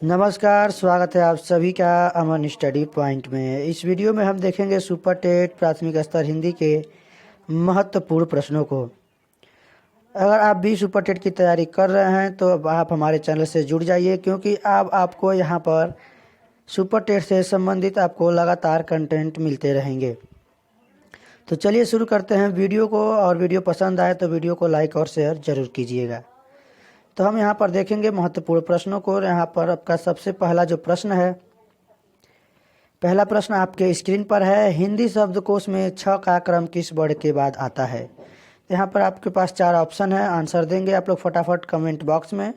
नमस्कार, स्वागत है आप सभी का अमन स्टडी पॉइंट में। इस वीडियो में हम देखेंगे सुपर टेट प्राथमिक स्तर हिंदी के महत्वपूर्ण प्रश्नों को। अगर आप भी सुपर टेट की तैयारी कर रहे हैं तो अब आप हमारे चैनल से जुड़ जाइए, क्योंकि अब आपको यहाँ पर सुपर टेट से संबंधित आपको लगातार कंटेंट मिलते रहेंगे। तो चलिए शुरू करते हैं वीडियो को, और वीडियो पसंद आए तो वीडियो को लाइक और शेयर ज़रूर कीजिएगा। तो हम यहाँ पर देखेंगे महत्वपूर्ण प्रश्नों को। यहाँ पर आपका सबसे पहला जो प्रश्न है, पहला प्रश्न आपके स्क्रीन पर है। हिंदी शब्दकोश में 6 का क्रम किस वर्ण के बाद आता है? यहाँ पर आपके पास 4 ऑप्शन है, आंसर देंगे आप लोग फटाफट कमेंट बॉक्स में,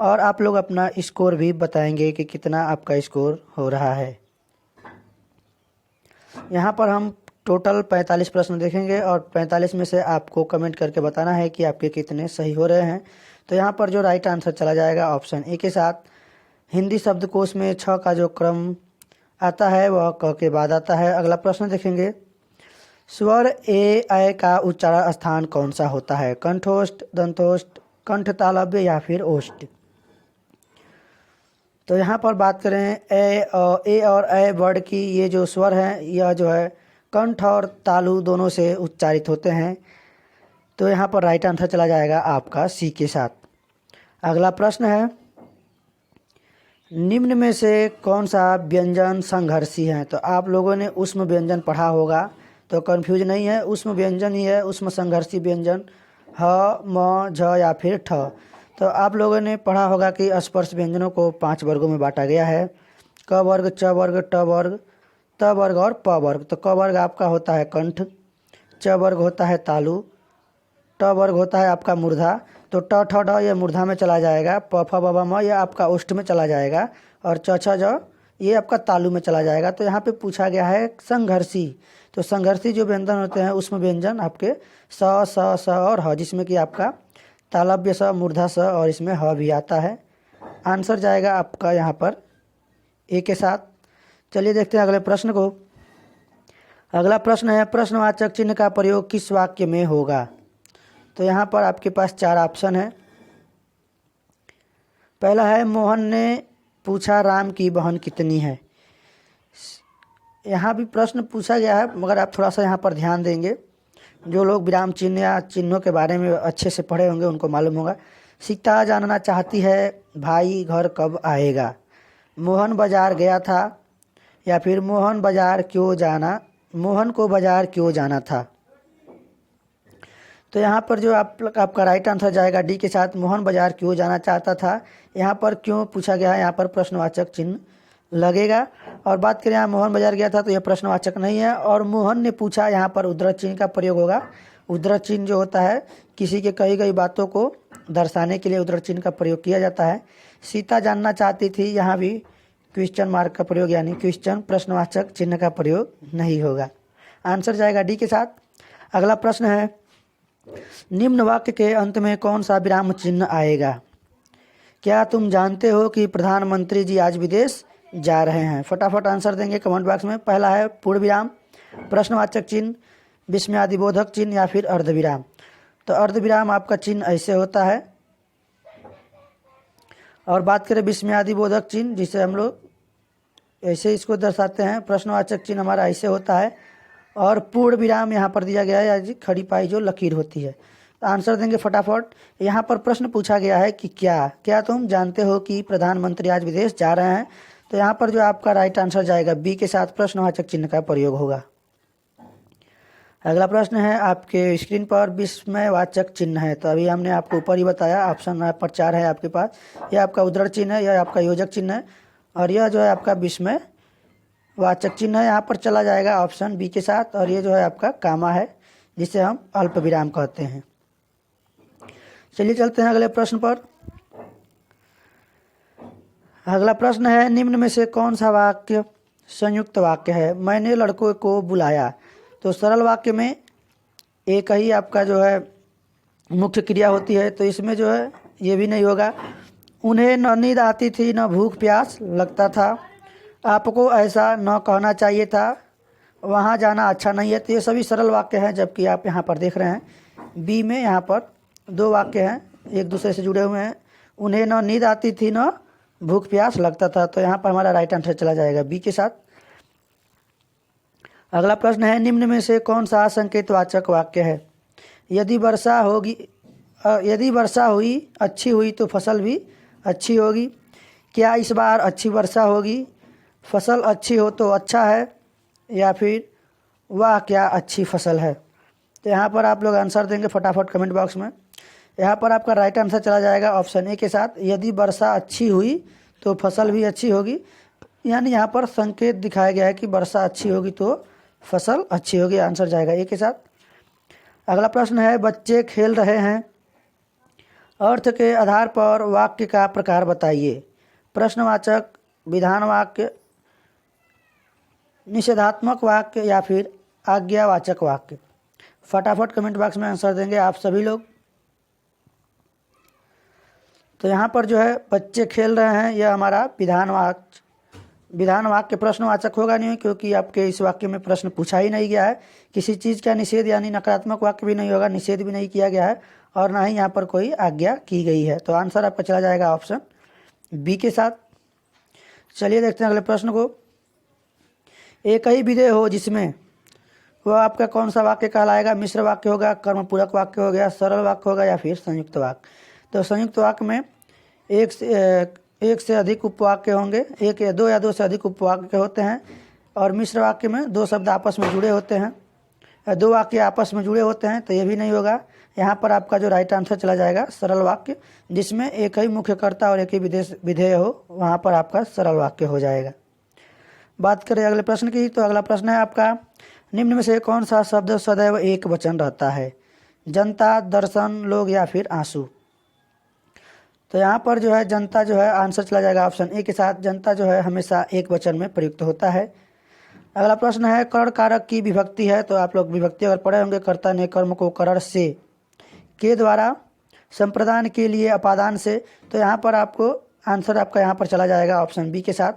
और आप लोग अपना स्कोर भी बताएंगे कि कितना आपका स्कोर हो रहा है। यहाँ पर हम टोटल 45 प्रश्न देखेंगे और 45 में से आपको कमेंट करके बताना है कि आपके कितने सही हो रहे हैं। तो यहाँ पर जो राइट आंसर चला जाएगा ऑप्शन ए के साथ। हिंदी शब्दकोश में 6 का जो क्रम आता है वह क के बाद आता है। अगला प्रश्न देखेंगे, स्वर ए ऐ का उच्चारण स्थान कौन सा होता है? कंठोष्ठ, दंतोष्ठ, कंठ तालव्य या फिर ओष्ठ? तो यहाँ पर बात करें ए और ऐ वर्ड की, ये जो स्वर हैं यह जो है कंठ और तालु दोनों से उच्चारित होते हैं। तो यहाँ पर राइट आंसर चला जाएगा आपका सी के साथ। अगला प्रश्न है, निम्न में से कौन सा व्यंजन संघर्षी है? तो आप लोगों ने उष्म व्यंजन पढ़ा होगा, तो कंफ्यूज नहीं है, उष्म व्यंजन ही है। उष्म संघर्षी व्यंजन ह, म, झ या फिर ठ। तो आप लोगों ने पढ़ा होगा कि स्पर्श व्यंजनों को 5 वर्गों में बांटा गया है, क वर्ग, च वर्ग, ट वर्ग, त वर्ग और प वर्ग। तो क वर्ग आपका होता है कंठ, च वर्ग होता है तालु, ट वर्ग होता है आपका मूर्धा। तो ट ठ ड ये मूर्धा में चला जाएगा, प फ ब भ म ये आपका ओष्ठ में चला जाएगा, और च छ ज ये आपका तालु में चला जाएगा। तो यहाँ पे पूछा गया है संघर्षी। तो संघर्षी जो व्यंजन होते हैं उसमें व्यंजन आपके स, स और ह, जिसमें कि आपका तालव्य स, मूर्धा स और इसमें ह भी आता है। आंसर जाएगा आपका यहाँ पर ए के साथ। चलिए देखते हैं अगले प्रश्न को। अगला प्रश्न है, प्रश्नवाचक चिन्ह का प्रयोग किस वाक्य में होगा? तो यहाँ पर आपके पास 4 ऑप्शन है। पहला है, मोहन ने पूछा राम की बहन कितनी है। यहाँ भी प्रश्न पूछा गया है, मगर आप थोड़ा सा यहाँ पर ध्यान देंगे। जो लोग विराम चिन्ह या चिन्हों के बारे में अच्छे से पढ़े होंगे उनको मालूम होगा। सीता जानना चाहती है भाई घर कब आएगा। मोहन बाजार गया था, या फिर मोहन बाजार क्यों जाना, मोहन को बाजार क्यों जाना था। तो यहाँ पर जो आपका राइट आंसर जाएगा डी के साथ, मोहन बाजार क्यों जाना चाहता था। यहाँ पर क्यों पूछा गया है, यहाँ पर प्रश्नवाचक चिन्ह लगेगा। और बात करें यहाँ मोहन बाजार गया था, तो यह प्रश्नवाचक नहीं है। और मोहन ने पूछा, यहाँ पर उद्धृत चिन्ह का प्रयोग होगा। उद्धृत चिन्ह जो होता है किसी के कही गई बातों को दर्शाने के लिए उद्धृत चिन्ह का प्रयोग किया जाता है। सीता जानना चाहती थी, यहाँ भी क्वेश्चन मार्क का प्रयोग यानी क्वेश्चन प्रश्नवाचक चिन्ह का प्रयोग नहीं होगा। आंसर जाएगा डी के साथ। अगला प्रश्न है, निम्न वाक्य के अंत में कौन सा विराम चिन्ह आएगा? क्या तुम जानते हो कि प्रधानमंत्री जी आज विदेश जा रहे हैं? फटाफट आंसर देंगे कमेंट बॉक्स में। पहला है पूर्ण विराम, प्रश्नवाचक चिन्ह, विस्मयादिबोधक चिन्ह या फिर अर्धविराम। तो अर्धविराम आपका चिन्ह ऐसे होता है। और बात करें विस्मयादिबोधक चिन्ह, जिसे हम लोग ऐसे इसको दर्शाते हैं, प्रश्नवाचक चिन्ह हमारा ऐसे होता है। और पूर्ण विराम यहाँ पर दिया गया है, खड़ी पाई जो लकीर होती है। तो आंसर देंगे फटाफट। यहाँ पर प्रश्न पूछा गया है कि क्या तुम जानते हो कि प्रधानमंत्री आज विदेश जा रहे हैं। तो यहाँ पर जो आपका राइट आंसर जाएगा बी के साथ, प्रश्नवाचक चिन्ह का प्रयोग होगा। अगला प्रश्न है, आपके स्क्रीन पर विस्मयवाचक चिन्ह है। तो अभी हमने आपको ऊपर ही बताया, ऑप्शन यहाँ पर 4 है आपके पास। यह आपका उद्धृत चिन्ह है, यह आपका योजक चिन्ह है, और यह जो है आपका विस्मय वाचक चिन्ह है। यहाँ पर चला जाएगा ऑप्शन बी के साथ। और ये जो है आपका कामा है, जिसे हम अल्प विराम कहते हैं। चलिए चलते हैं अगले प्रश्न पर। अगला प्रश्न है, निम्न में से कौन सा वाक्य संयुक्त वाक्य है? मैंने लड़कों को बुलाया। तो सरल वाक्य में एक ही आपका जो है मुख्य क्रिया होती है, तो इसमें जो है ये भी नहीं होगा। उन्हें न नींद आती थी न भूख प्यास लगता था, आपको ऐसा न कहना चाहिए था, वहाँ जाना अच्छा नहीं है। तो ये सभी सरल वाक्य हैं, जबकि आप यहाँ पर देख रहे हैं बी में यहाँ पर 2 वाक्य हैं एक दूसरे से जुड़े हुए हैं। उन्हें न नींद आती थी न भूख प्यास लगता था। तो यहाँ पर हमारा राइट आंसर चला जाएगा बी के साथ। अगला प्रश्न है, निम्न में से कौन सा संकेतवाचक वाक्य है? यदि वर्षा होगी यदि वर्षा हुई अच्छी हुई तो फसल भी अच्छी होगी। क्या इस बार अच्छी वर्षा होगी? फसल अच्छी हो तो अच्छा है, या फिर वाह क्या अच्छी फसल है। तो यहाँ पर आप लोग आंसर देंगे फटाफट कमेंट बॉक्स में। यहाँ पर आपका राइट आंसर चला जाएगा ऑप्शन ए के साथ, यदि वर्षा अच्छी हुई तो फसल भी अच्छी होगी। यानी यहाँ पर संकेत दिखाया गया है कि वर्षा अच्छी होगी तो फसल अच्छी होगी। आंसर जाएगा ए के साथ। अगला प्रश्न है, बच्चे खेल रहे हैं, अर्थ के आधार पर वाक्य का प्रकार बताइए। प्रश्नवाचक, विधान वाक्य, निषेधात्मक वाक्य, या फिर आज्ञावाचक वाक्य। फटाफट कमेंट बॉक्स में आंसर देंगे आप सभी लोग। तो यहाँ पर जो है बच्चे खेल रहे हैं, यह हमारा विधान वाक्य प्रश्नवाचक होगा नहीं, क्योंकि आपके इस वाक्य में प्रश्न पूछा ही नहीं गया है। किसी चीज़ का निषेध यानी नकारात्मक वाक्य भी नहीं होगा, निषेध भी नहीं किया गया है, और ना ही यहाँ पर कोई आज्ञा की गई है। तो आंसर आपका चला जाएगा ऑप्शन बी के साथ। चलिए देखते हैं अगले प्रश्न को। एक ही विधेय हो जिसमें वह आपका कौन सा वाक्य कहलाएगा? मिश्र वाक्य होगा, कर्मपूरक वाक्य हो गया, सरल वाक्य होगा, या फिर संयुक्त वाक्य। तो संयुक्त वाक्य में एक से अधिक उपवाक्य होंगे, एक या दो से अधिक उपवाक्य होते हैं। और मिश्र वाक्य में दो शब्द आपस में जुड़े होते हैं, दो वाक्य आपस में जुड़े होते हैं, तो ये भी नहीं होगा। यहाँ पर आपका जो राइट आंसर चला जाएगा सरल वाक्य, जिसमें एक ही मुख्यकर्ता और एक ही विधेय हो, वहाँ पर आपका सरल वाक्य हो जाएगा। बात करें अगले प्रश्न की, तो अगला प्रश्न है आपका, निम्न में से कौन सा शब्द सदैव एक वचन रहता है? जनता, दर्शन, लोग, या फिर आंसू। तो यहाँ पर जो है जनता जो है आंसर चला जाएगा ऑप्शन ए के साथ। जनता जो है हमेशा एक वचन में प्रयुक्त होता है। अगला प्रश्न है, कर्ण कारक की विभक्ति है। तो आप लोग विभक्ति अगर पढ़े होंगे, कर्ता ने कर्म को करण से, के द्वारा, संप्रदान के लिए, अपादान से। तो यहाँ पर आपको आंसर आपका यहाँ पर चला जाएगा ऑप्शन बी के साथ,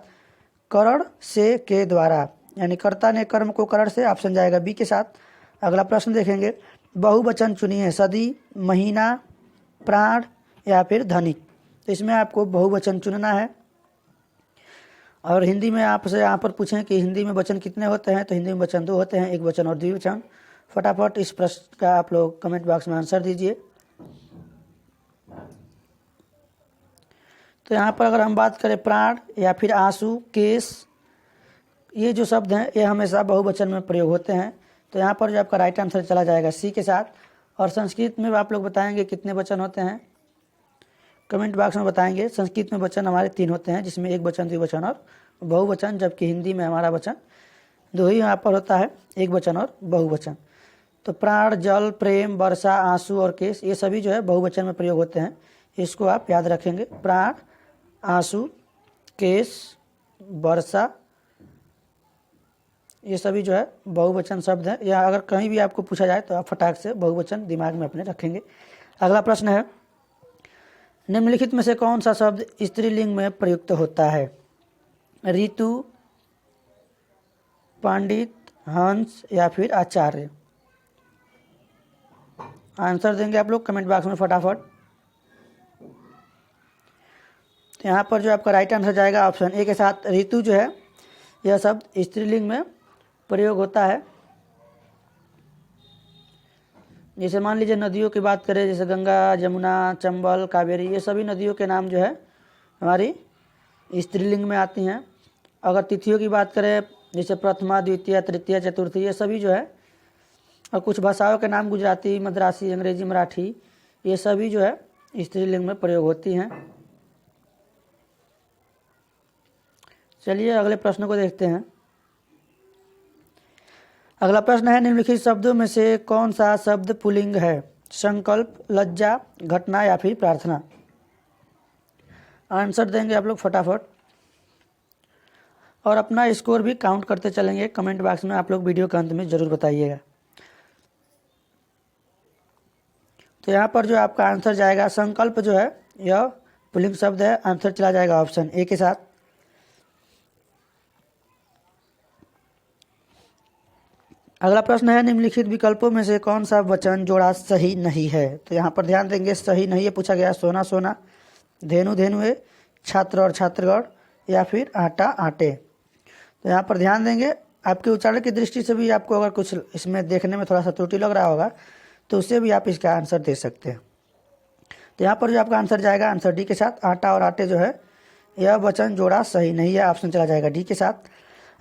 करण से, के द्वारा, यानी कर्ता ने कर्म को करण से। ऑप्शन जाएगा बी के साथ। अगला प्रश्न देखेंगे, बहुवचन चुनिए, सदी, महीना, प्राण, या फिर धनिक। तो इसमें आपको बहुवचन चुनना है। और हिंदी में आपसे यहाँ पर पूछें कि हिंदी में वचन कितने होते हैं, तो हिंदी में वचन 2 होते हैं, एक वचन और द्विवचन। फटाफट इस प्रश्न का आप लोग कमेंट बॉक्स में आंसर दीजिए। तो यहाँ पर अगर हम बात करें प्राण या फिर आंसू, केस, ये जो शब्द हैं ये हमेशा बहुवचन में प्रयोग होते हैं। तो यहाँ पर जो आपका राइट आंसर चला जाएगा सी के साथ। और संस्कृत में आप लोग बताएंगे कितने वचन होते हैं, कमेंट बॉक्स में बताएंगे। संस्कृत में वचन हमारे 3 होते हैं, जिसमें एक वचन, द्विवचन और बहुवचन, जबकि हिंदी में हमारा वचन 2 ही यहाँ पर होता है, एक वचन और बहुवचन। तो प्राण, जल, प्रेम, वर्षा, आंसू और केस, ये सभी जो है बहुवचन में प्रयोग होते हैं। इसको आप याद रखेंगे, प्राण, आंसू, केस, वर्षा, ये सभी जो है बहुवचन शब्द हैं। या अगर कहीं भी आपको पूछा जाए तो आप फटाक से बहुवचन दिमाग में अपने रखेंगे। अगला प्रश्न है, निम्नलिखित में से कौन सा शब्द स्त्रीलिंग में प्रयुक्त होता है? ऋतु, पंडित, हंस, या फिर आचार्य। आंसर देंगे आप लोग कमेंट बॉक्स में फटाफट। तो यहाँ पर जो आपका राइट आंसर जाएगा ऑप्शन ए के साथ, ऋतु जो है यह शब्द स्त्रीलिंग में प्रयोग होता है। जैसे मान लीजिए नदियों की बात करें, जैसे गंगा, जमुना, चंबल, कावेरी, ये सभी नदियों के नाम जो है हमारी स्त्रीलिंग में आती हैं। अगर तिथियों की बात करें, जैसे प्रथमा, द्वितीय, तृतीय, चतुर्थी, ये सभी जो है, और कुछ भाषाओं के नाम गुजराती, मद्रासी, अंग्रेजी, मराठी, ये सभी जो है स्त्रीलिंग में प्रयोग होती हैं। चलिए अगले प्रश्न को देखते हैं। अगला प्रश्न है, निम्नलिखित शब्दों में से कौन सा शब्द पुल्लिंग है? संकल्प, लज्जा, घटना, या फिर प्रार्थना। आंसर देंगे आप लोग फटाफट, और अपना स्कोर भी काउंट करते चलेंगे। कमेंट बॉक्स में आप लोग वीडियो के अंत में जरूर बताइएगा। तो यहाँ पर जो आपका आंसर जाएगा, संकल्प जो है यह पुल्लिंग शब्द है। आंसर चला जाएगा ऑप्शन ए के साथ। अगला प्रश्न है, निम्नलिखित विकल्पों में से कौन सा वचन जोड़ा सही नहीं है? तो यहाँ पर ध्यान देंगे, सही नहीं है पूछा गया। सोना सोना, धेनु धेनुए, छात्र और छात्रगण, या फिर आटा आटे। तो यहाँ पर ध्यान देंगे, आपके उच्चारण की दृष्टि से भी आपको अगर कुछ इसमें देखने में थोड़ा सा त्रुटि लग रहा होगा तो उससे भी आप इसका आंसर दे सकते हैं। तो यहाँ पर जो आपका आंसर जाएगा आंसर डी के साथ, आटा और आटे जो है यह वचन जोड़ा सही नहीं है, ऑप्शन चला जाएगा डी के साथ।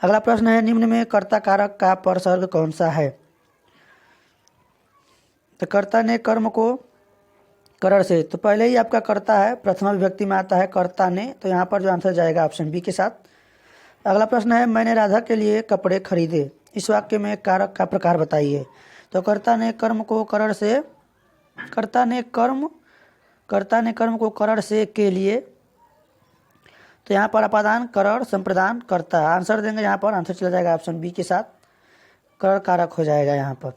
अगला प्रश्न है, निम्न में कर्ता कारक का परसर्ग कौन सा है? तो कर्ता ने कर्म को करण से, तो पहले ही आपका कर्ता है, प्रथमा विभक्ति में आता है कर्ता ने, तो यहाँ पर जो आंसर जाएगा ऑप्शन बी के साथ। अगला प्रश्न है, मैंने राधा के लिए कपड़े खरीदे, इस वाक्य में कारक का प्रकार बताइए। तो कर्ता ने कर्म को करण से, कर्ता ने कर्म को करण से के लिए, तो यहाँ पर अपादान करण संप्रदान करता, आंसर देंगे यहाँ पर, आंसर चला जाएगा ऑप्शन बी के साथ, करण कारक हो जाएगा यहाँ पर।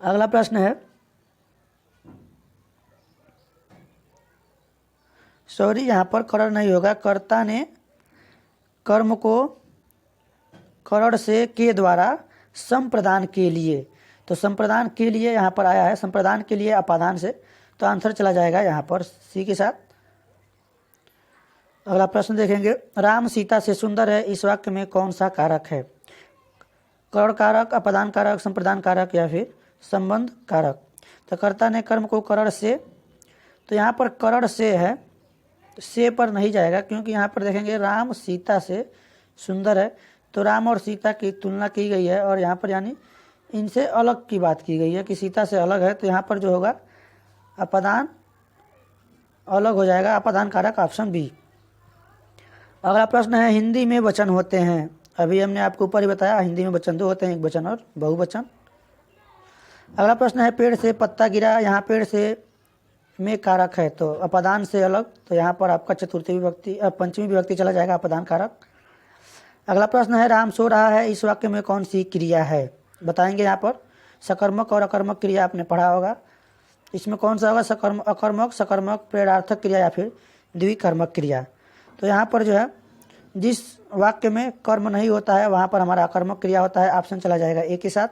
अगला प्रश्न है, सॉरी यहाँ पर करण नहीं होगा, कर्ता ने कर्म को करण से के द्वारा संप्रदान के लिए, तो संप्रदान के लिए यहाँ पर आया है, संप्रदान के लिए अपादान से, तो आंसर चला जाएगा यहाँ पर सी के साथ। अगला प्रश्न देखेंगे, राम सीता से सुंदर है, इस वाक्य में कौन सा कारक है? करण कारक, अपादान कारक, संप्रदान कारक, या फिर संबंध कारक। तो कर्ता ने कर्म को करण से, तो यहाँ पर करण से है, से पर नहीं जाएगा, क्योंकि यहाँ पर देखेंगे राम सीता से सुंदर है, तो राम और सीता की तुलना की गई है और यहाँ पर यानी इनसे अलग की बात की गई है कि सीता से अलग है, तो यहाँ पर जो होगा अपादान अलग हो जाएगा, अपादान कारक ऑप्शन बी। अगला प्रश्न है, हिंदी में वचन होते हैं, अभी हमने आपको ऊपर ही बताया हिंदी में वचन दो होते हैं, एक वचन और बहुवचन। अगला प्रश्न है, पेड़ से पत्ता गिरा, यहाँ पेड़ से में कारक है, तो अपादान से अलग, तो यहाँ पर आपका चतुर्थी विभक्ति पंचमी विभक्ति चला जाएगा, अपादान कारक। अगला प्रश्न है, राम सो रहा है, इस वाक्य में कौन सी क्रिया है? बताएंगे यहाँ पर सकर्मक और अकर्मक क्रिया आपने पढ़ा होगा, इसमें कौन सा होगा? अकर्मक, सकर्मक, प्रेरणार्थक क्रिया या फिर द्विकर्मक क्रिया। तो यहाँ पर जो है जिस वाक्य में कर्म नहीं होता है वहाँ पर हमारा अकर्मक क्रिया होता है, ऑप्शन चला जाएगा ए के साथ,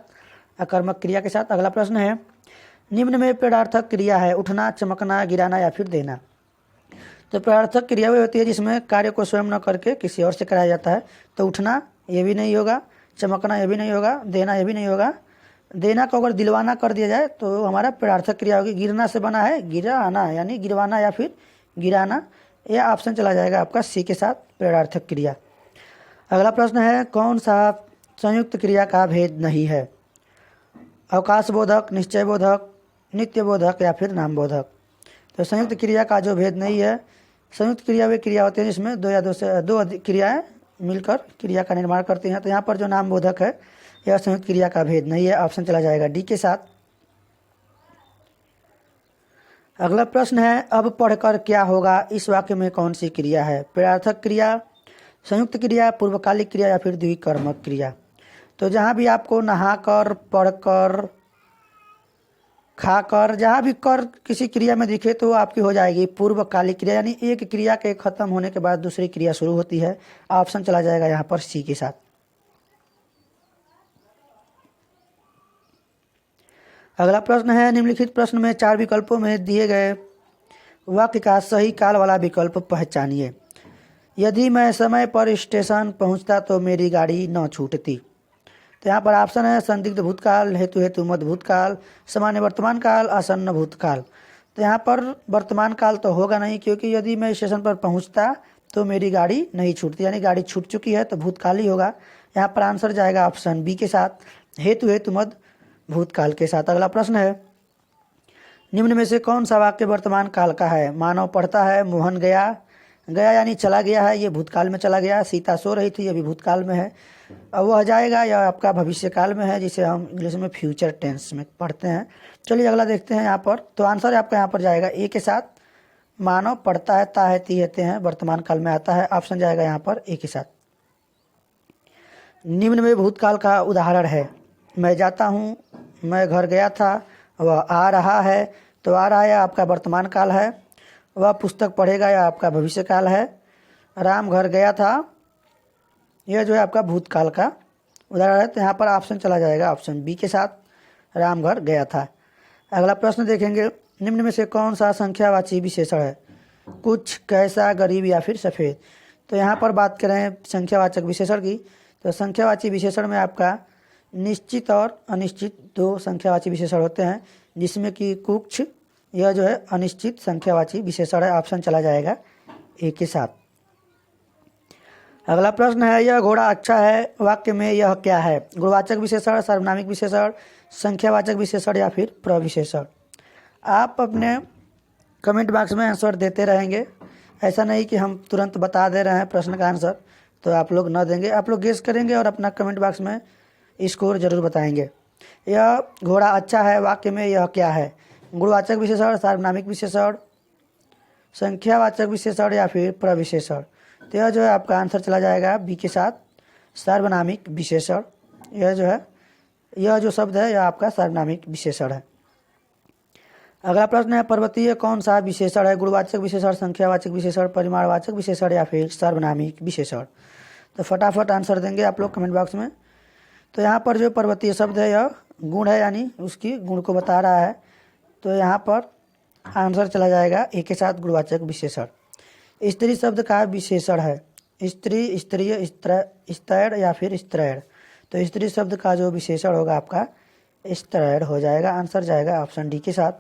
अकर्मक क्रिया के साथ। अगला प्रश्न है, निम्न में प्रेरणार्थक क्रिया है, उठना, चमकना, गिराना या फिर देना। तो प्रेरणार्थक क्रिया वही होती है जिसमें कार्य को स्वयं न करके किसी और से कराया जाता है, तो उठना ये भी नहीं होगा, चमकना ये भी नहीं होगा, देना ये भी नहीं होगा। देना को अगर दिलवाना कर दिया जाए तो हमारा प्रेरणार्थक क्रिया होगी, गिरना से बना है गिराना, यानी गिरवाना या फिर गिराना, यह ऑप्शन चला जाएगा आपका सी के साथ, प्रेरणार्थक क्रिया। अगला प्रश्न है, कौन सा संयुक्त क्रिया का भेद नहीं है? अवकाश बोधक, निश्चय बोधक, नित्य बोधक या फिर नाम बोधक। तो संयुक्त क्रिया का जो भेद नहीं है, संयुक्त क्रिया वे क्रिया होते हैं जिसमें दो या दो अधिक क्रियाएं मिलकर क्रिया का निर्माण करती हैं, तो यहाँ पर जो नाम बोधक है यह संयुक्त क्रिया का भेद नहीं है, ऑप्शन चला जाएगा डी के साथ। अगला प्रश्न है, अब पढ़कर क्या होगा, इस वाक्य में कौन सी क्रिया है? प्रेरणार्थक क्रिया, संयुक्त क्रिया, पूर्वकालिक क्रिया या फिर द्विकर्मक क्रिया। तो जहाँ भी आपको नहाकर, पढ़कर, खाकर, जहाँ भी कर किसी क्रिया में दिखे तो आपकी हो जाएगी पूर्वकालिक क्रिया, यानी एक क्रिया के खत्म होने के बाद दूसरी क्रिया शुरू होती है, ऑप्शन चला जाएगा यहाँ पर सी के साथ। अगला प्रश्न है, निम्नलिखित प्रश्न में 4 विकल्पों में दिए गए वाक्य का सही काल वाला विकल्प पहचानिए। यदि मैं समय पर स्टेशन पहुंचता तो मेरी गाड़ी न छूटती। तो यहाँ पर ऑप्शन है संदिग्ध भूतकाल, हेतु हेतु मध्य भूतकाल, सामान्य वर्तमान काल, आसन्न भूतकाल। तो यहाँ पर वर्तमान काल तो होगा नहीं, क्योंकि यदि मैं स्टेशन पर पहुँचता तो मेरी गाड़ी नहीं छूटती, यानी गाड़ी छूट चुकी है, तो भूतकाल ही होगा। यहाँ पर आंसर जाएगा ऑप्शन बी के साथ, हेतु हेतु मध्य भूतकाल के साथ। अगला प्रश्न है, निम्न में से कौन सा वाक्य वर्तमान काल का है? मानव पढ़ता है, मोहन गया, गया यानी चला गया है, ये भूतकाल में चला गया। सीता सो रही थी, ये भी भूतकाल में है। अब वह जाएगा या आपका भविष्य काल में है, जिसे हम इंग्लिश में फ्यूचर टेंस में पढ़ते हैं। चलिए अगला देखते हैं यहाँ पर। तो आंसर आपका यहाँ पर जाएगा ए के साथ, मानव पढ़ता है, ता है, ती हेते हैं, वर्तमान काल में आता है, ऑप्शन जाएगा यहाँ पर ए के साथ। निम्न में भूतकाल का उदाहरण है, मैं जाता हूँ, मैं घर गया था, वह आ रहा है। तो आ रहा है आपका वर्तमान काल है, वह पुस्तक पढ़ेगा या आपका भविष्य काल है। राम घर गया था, यह जो है आपका भूतकाल का उदाहरण है, तो यहाँ पर ऑप्शन चला जाएगा ऑप्शन बी के साथ, राम घर गया था। अगला प्रश्न देखेंगे, निम्न में से कौन सा संख्यावाची विशेषण है? कुछ, कैसा, गरीब या फिर सफ़ेद। तो यहाँ पर बात करें संख्यावाचक विशेषण की, तो संख्यावाची विशेषण में आपका निश्चित और अनिश्चित दो संख्यावाची विशेषण होते हैं, जिसमें कि कुछ यह जो है अनिश्चित संख्यावाची विशेषण है। ऑप्शन चला जाएगा ए के साथ। अगला प्रश्न है, यह घोड़ा अच्छा है वाक्य में यह क्या है? गुणवाचक विशेषण, सार्वनामिक विशेषण, संख्यावाचक विशेषण या फिर प्रविशेषण। आप अपने कमेंट बॉक्स में आंसर देते रहेंगे, ऐसा नहीं कि हम तुरंत बता दे रहे हैं प्रश्न का आंसर तो आप लोग न देंगे। आप लोग गेस करेंगे और अपना कमेंट बॉक्स में स्कोर जरूर बताएंगे। यह घोड़ा अच्छा है वाक्य में यह क्या है? गुणवाचक विशेषण, सार्वनामिक विशेषण, संख्यावाचक विशेषण या फिर प्रविशेषण। तो यह जो है आपका आंसर चला जाएगा बी के साथ, सार्वनामिक विशेषण। यह जो है, यह जो शब्द है यह आपका सार्वनामिक विशेषण है। अगला प्रश्न है, पर्वतीय कौन सा विशेषण है? गुणवाचक विशेषण, संख्यावाचक विशेषण, परिमाणवाचक विशेषण या फिर सार्वनामिक विशेषण। तो फटाफट आंसर देंगे आप लोग कमेंट बॉक्स में। तो यहाँ पर जो पर्वतीय शब्द है यह गुण है, यानी उसकी गुण को बता रहा है। तो यहाँ पर आंसर चला जाएगा ए के साथ, गुणवाचक विशेषण। स्त्री शब्द का विशेषण है, स्त्री, स्त्रीय, स्त्रैण या फिर स्त्रैण। तो स्त्री शब्द का जो विशेषण होगा आपका स्त्रैण हो जाएगा। आंसर जाएगा ऑप्शन डी के साथ।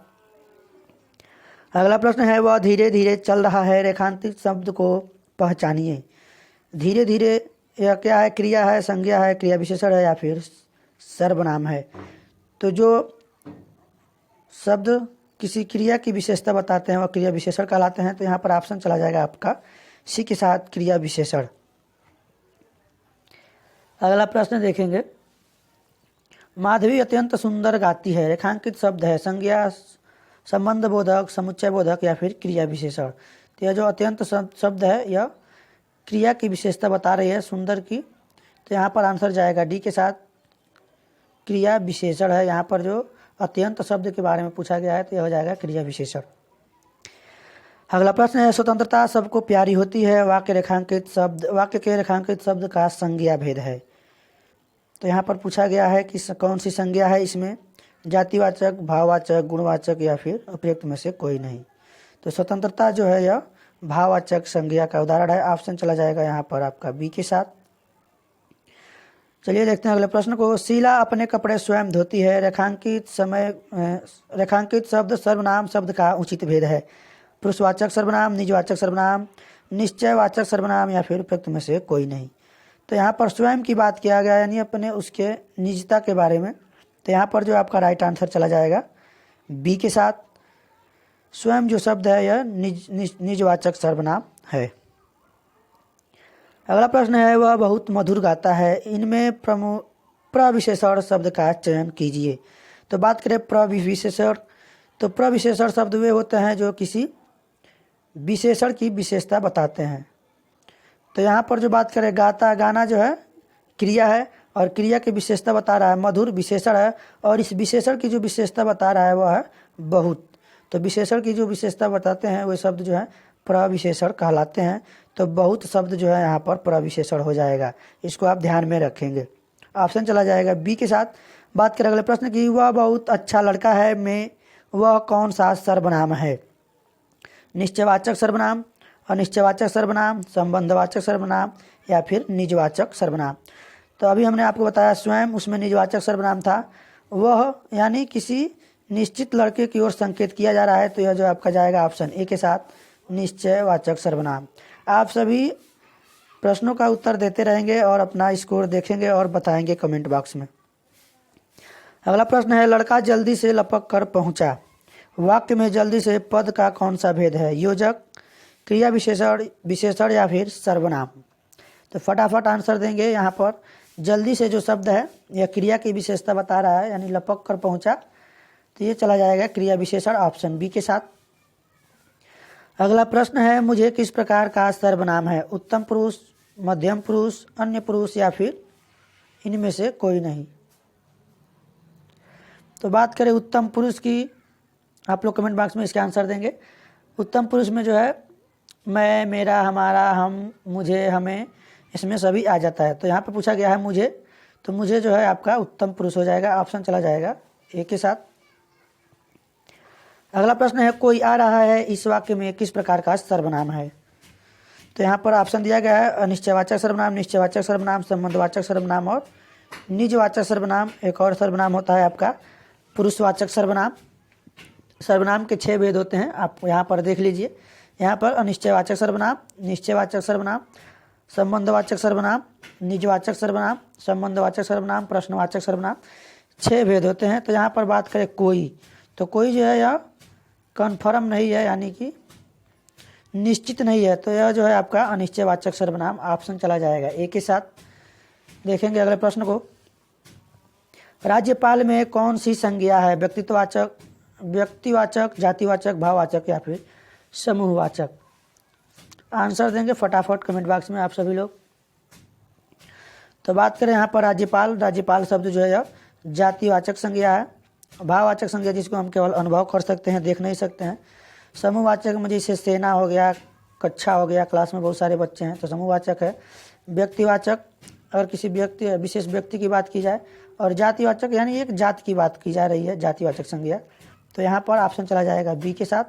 अगला प्रश्न है, वह धीरे धीरे चल रहा है, रेखांकित शब्द को पहचानिए। धीरे धीरे यह क्या है? क्रिया है, संज्ञा है, क्रिया विशेषण है या फिर सर्वनाम है। तो जो शब्द किसी क्रिया की विशेषता बताते हैं वह क्रिया विशेषण कहलाते हैं। तो यहाँ पर ऑप्शन चला जाएगा आपका सी के साथ, क्रिया विशेषण। अगला प्रश्न देखेंगे, माधवी अत्यंत सुंदर गाती है, रेखांकित शब्द है, संज्ञा, संबंध बोधक, समुच्चय बोधक या फिर क्रिया विशेषण। तो यह जो अत्यंत शब्द है यह क्रिया की विशेषता बता रही है सुंदर की। तो यहाँ पर आंसर जाएगा डी के साथ, क्रिया विशेषण है। यहाँ पर जो अत्यंत शब्द के बारे में पूछा गया है तो यह हो जाएगा क्रिया विशेषण। अगला प्रश्न है, स्वतंत्रता सबको प्यारी होती है, वाक्य के रेखांकित शब्द का संज्ञा भेद है। तो यहाँ पर पूछा गया है कि कौन सी संज्ञा है इसमें? जातिवाचक, भाववाचक, गुणवाचक या फिर उपयुक्त में से कोई नहीं। तो स्वतंत्रता जो है यह भाववाचक संज्ञा का उदाहरण है। ऑप्शन चला जाएगा यहाँ पर आपका बी के साथ। चलिए देखते हैं अगले प्रश्न को। शीला अपने कपड़े स्वयं धोती है, रेखांकित शब्द सर्वनाम शब्द का उचित भेद है। पुरुषवाचक सर्वनाम, निजवाचक सर्वनाम, निश्चयवाचक सर्वनाम या फिर उपयुक्त में से कोई नहीं। तो यहाँ पर स्वयं की बात किया गया, यानी अपने उसके निजता के बारे में। तो यहाँ पर जो आपका राइट आंसर चला जाएगा बी के साथ। स्वयं जो शब्द है यह निजवाचक सर्वनाम है। अगला प्रश्न है, वह बहुत मधुर गाता है, इनमें प्रविशेषण शब्द का चयन कीजिए। तो बात करें प्रविशेषण, तो प्रविशेषण शब्द वे होते हैं जो किसी विशेषण की विशेषता बताते हैं। तो यहाँ पर जो बात करें गाता, गाना जो है क्रिया है और क्रिया की विशेषता बता रहा है मधुर विशेषण है, और इस विशेषण की जो विशेषता बता रहा है वह है बहुत। तो विशेषण की जो विशेषता बताते हैं वे शब्द जो है प्रविशेषण कहलाते हैं। तो बहुत शब्द जो है यहाँ पर प्रविशेषण हो जाएगा, इसको आप ध्यान में रखेंगे। ऑप्शन चला जाएगा बी के साथ। बात करें अगले प्रश्न की, वह बहुत अच्छा लड़का है में वह कौन सा सर्वनाम है? निश्चयवाचक सर्वनाम, अनिश्चयवाचक सर्वनाम, संबंधवाचक सर्वनाम या फिर निजवाचक सर्वनाम। तो अभी हमने आपको बताया स्वयं, उसमें निजवाचक सर्वनाम था। वह यानी किसी निश्चित लड़के की ओर संकेत किया जा रहा है। तो यह जो आपका जाएगा ऑप्शन ए के साथ, निश्चयवाचक सर्वनाम। आप सभी प्रश्नों का उत्तर देते रहेंगे और अपना स्कोर देखेंगे और बताएंगे कमेंट बॉक्स में। अगला प्रश्न है, लड़का जल्दी से लपक कर पहुंचा, वाक्य में जल्दी से पद का कौन सा भेद है? योजक, क्रिया विशेषण या फिर सर्वनाम। तो फटाफट आंसर देंगे। यहाँ पर जल्दी से जो शब्द है यह क्रिया की विशेषता बता रहा है, यानी लपक कर पहुंचा। तो ये चला जाएगा क्रिया विशेषण, ऑप्शन बी के साथ। अगला प्रश्न है, मुझे किस प्रकार का सर्वनाम है? उत्तम पुरुष, मध्यम पुरुष, अन्य पुरुष या फिर इनमें से कोई नहीं। तो बात करें उत्तम पुरुष की, आप लोग कमेंट बॉक्स में इसका आंसर देंगे। उत्तम पुरुष में जो है मैं, मेरा, हमारा, हम, मुझे, हमें, इसमें सभी आ जाता है। तो यहाँ पे पूछा गया है मुझे, तो मुझे जो है आपका उत्तम पुरुष हो जाएगा। ऑप्शन चला जाएगा ए के साथ। अगला प्रश्न है कोई आ रहा है इस वाक्य में किस प्रकार का सर्वनाम है। तो यहाँ पर ऑप्शन दिया गया है अनिश्चयवाचक सर्वनाम, निश्चयवाचक सर्वनाम, संबंधवाचक सर्वनाम और निजवाचक सर्वनाम। एक और सर्वनाम होता है आपका पुरुषवाचक सर्वनाम। सर्वनाम के 6 भेद होते हैं, आप यहाँ पर देख लीजिए। यहाँ पर अनिश्चयवाचक सर्वनाम, निश्चयवाचक सर्वनाम, संबंधवाचक सर्वनाम, निजवाचक सर्वनाम, संबंधवाचक सर्वनाम, प्रश्नवाचक सर्वनाम, 6 भेद होते हैं। तो यहाँ पर बात करें कोई, तो कोई जो है यह कन्फर्म नहीं है, यानी कि निश्चित नहीं है, तो यह जो है आपका अनिश्चयवाचक सर्वनाम ऑप्शन चला जाएगा। एक ही साथ देखेंगे अगले प्रश्न को। राज्यपाल में कौन सी संज्ञा है, व्यक्तित्ववाचक, व्यक्तिवाचक, जातिवाचक, भाववाचक या फिर समूहवाचक। आंसर देंगे फटाफट कमेंट बॉक्स में आप सभी लोग। तो बात करें यहाँ पर राज्यपाल, राज्यपाल शब्द जो है यह जातिवाचक संज्ञा है। भाववाचक संज्ञा जिसको हम केवल अनुभव कर सकते हैं, देख नहीं सकते हैं। समूहवाचक में जैसे सेना हो गया, कक्षा हो गया, क्लास में बहुत सारे बच्चे हैं तो समूहवाचक है। व्यक्तिवाचक अगर किसी व्यक्ति विशेष व्यक्ति की बात की जाए, और जातिवाचक यानी एक जात की बात की जा रही है, जातिवाचक संज्ञा। तो यहाँ पर ऑप्शन चला जाएगा बी के साथ।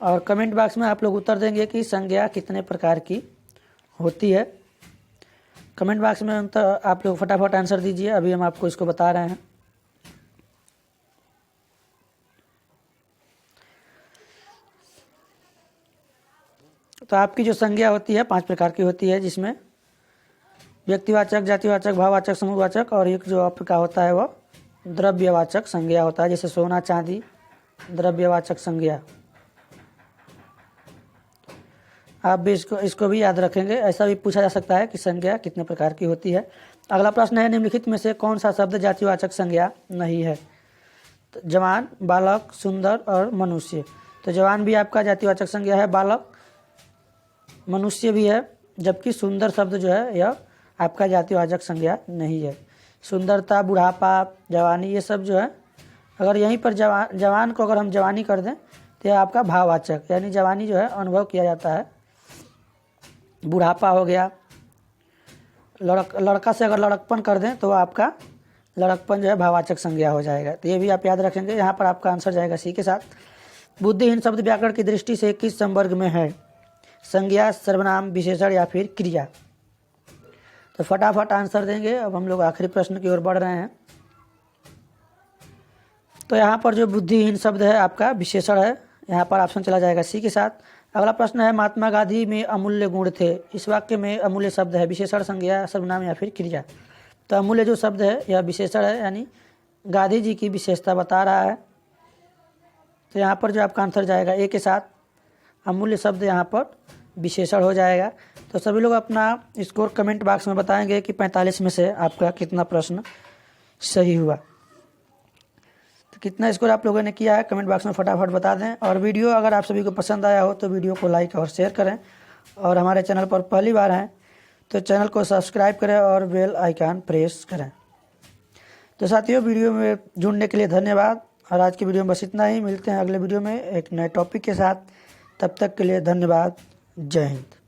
और कमेंट बॉक्स में आप लोग उत्तर देंगे कि संज्ञा कितने प्रकार की होती है। कमेंट बॉक्स में तो आप लोग फटाफट आंसर दीजिए, अभी हम आपको इसको बता रहे हैं। तो आपकी जो संज्ञा होती है 5 प्रकार की होती है, जिसमें व्यक्तिवाचक, जातिवाचक, भाववाचक, समूहवाचक और एक जो आपका होता है वह द्रव्यवाचक संज्ञा होता है, जैसे सोना चांदी द्रव्यवाचक संज्ञा। आप भी इसको भी याद रखेंगे। ऐसा भी पूछा जा सकता है कि संज्ञा कितने प्रकार की होती है। अगला प्रश्न है निम्नलिखित में से कौन सा शब्द जातिवाचक संज्ञा नहीं है। तो जवान, बालक, सुंदर और मनुष्य। तो जवान भी आपका जातिवाचक संज्ञा है, बालक, मनुष्य भी है, जबकि सुंदर शब्द जो है यह आपका जातिवाचक संज्ञा नहीं है। सुंदरता, बुढ़ापा, जवानी, ये सब जो है अगर यहीं पर जवान को अगर हम जवानी कर दें तो यह आपका भाववाचक, यानी जवानी जो है अनुभव किया जाता है। बुढ़ापा हो गया, लड़का से अगर लड़कपन कर दें तो आपका लड़कपन जो है भाववाचक संज्ञा हो जाएगा। तो ये भी आप याद रखेंगे। यहाँ पर आपका आंसर जाएगा सी के साथ। बुद्धिहीन शब्द व्याकरण की दृष्टि से किस संवर्ग में है, संज्ञा, सर्वनाम, विशेषण या फिर क्रिया। तो फटाफट आंसर देंगे। अब हम लोग आखिरी प्रश्न की ओर बढ़ रहे हैं। तो यहाँ पर जो बुद्धिहीन शब्द है आपका विशेषण है, यहाँ पर ऑप्शन चला जाएगा सी के साथ। अगला प्रश्न है महात्मा गांधी में अमूल्य गुण थे, इस वाक्य में अमूल्य शब्द है, विशेषण, संज्ञा, सर्वनाम या फिर क्रिया। तो अमूल्य जो शब्द है यह विशेषण है, यानी गांधी जी की विशेषता बता रहा है। तो यहाँ पर जो आपका आंसर जाएगा ए के साथ, अमूल्य शब्द यहाँ पर विशेषण हो जाएगा। तो सभी लोग अपना स्कोर कमेंट बॉक्स में बताएंगे कि 45 में से आपका कितना प्रश्न सही हुआ। तो कितना स्कोर आप लोगों ने किया है कमेंट बॉक्स में फटाफट बता दें। और वीडियो अगर आप सभी को पसंद आया हो तो वीडियो को लाइक और शेयर करें, और हमारे चैनल पर पहली बार हैं तो चैनल को सब्सक्राइब करें और बेल आइकन प्रेस करें। तो साथियों, वीडियो में जुड़ने के लिए धन्यवाद। और आज की वीडियो में बस इतना ही। मिलते हैं अगले वीडियो में एक नए टॉपिक के साथ। तब तक के लिए धन्यवाद। जय हिंद।